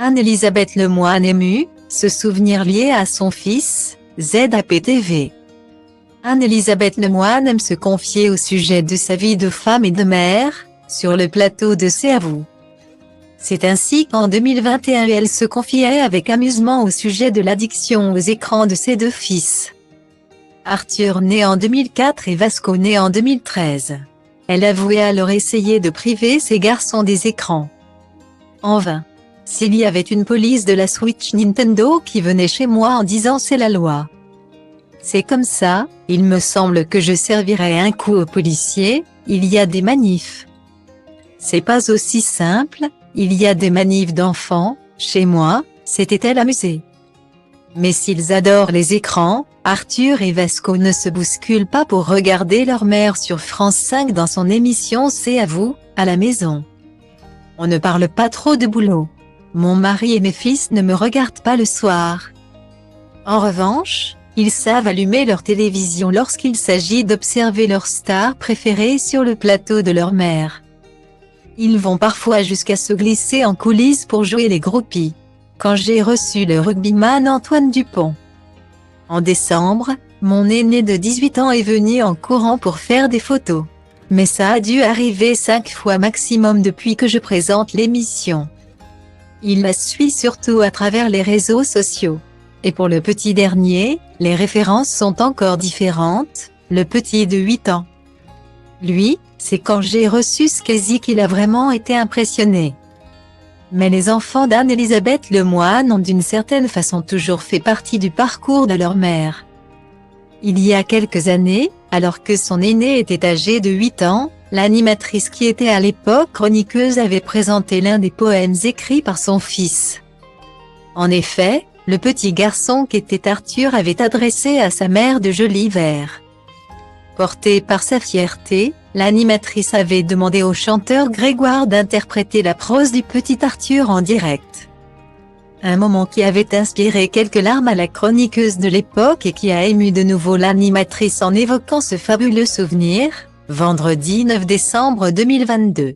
Anne-Elisabeth Lemoine émue, ce souvenir lié à son fils, ZAPTV. Anne-Elisabeth Lemoine aime se confier au sujet de sa vie de femme et de mère, sur le plateau de C'est à vous. C'est ainsi qu'en 2021 elle se confiait avec amusement au sujet de l'addiction aux écrans de ses deux fils. Arthur né en 2004 et Vasco né en 2013. Elle avouait alors essayer de priver ses garçons des écrans. En vain. S'il y avait une police de la Switch Nintendo qui venait chez moi en disant c'est la loi. C'est comme ça, il me semble que je servirais un coup aux policiers, il y a des manifs. C'est pas aussi simple, il y a des manifs d'enfants, chez moi, s'était-elle amusée. Mais s'ils adorent les écrans, Arthur et Vasco ne se bousculent pas pour regarder leur mère sur France 5 dans son émission C'est à vous, à la maison. On ne parle pas trop de boulot. Mon mari et mes fils ne me regardent pas le soir. En revanche, ils savent allumer leur télévision lorsqu'il s'agit d'observer leur star préférée sur le plateau de leur mère. Ils vont parfois jusqu'à se glisser en coulisses pour jouer les groupies. Quand j'ai reçu le rugbyman Antoine Dupont. En décembre, mon aîné de 18 ans est venu en courant pour faire des photos. Mais ça a dû arriver 5 fois maximum depuis que je présente l'émission. Il la suit surtout à travers les réseaux sociaux. Et pour le petit dernier, les références sont encore différentes, le petit de 8 ans. Lui, c'est quand j'ai reçu Squeezie qu'il a vraiment été impressionné. Mais les enfants d'Anne-Elisabeth Lemoine ont d'une certaine façon toujours fait partie du parcours de leur mère. Il y a quelques années, alors que son aîné était âgé de 8 ans, l'animatrice qui était à l'époque chroniqueuse avait présenté l'un des poèmes écrits par son fils. En effet, le petit garçon qu'était Arthur avait adressé à sa mère de jolis vers. Portée par sa fierté, l'animatrice avait demandé au chanteur Grégoire d'interpréter la prose du petit Arthur en direct. Un moment qui avait inspiré quelques larmes à la chroniqueuse de l'époque et qui a ému de nouveau l'animatrice en évoquant ce fabuleux souvenir, vendredi 9 décembre 2022.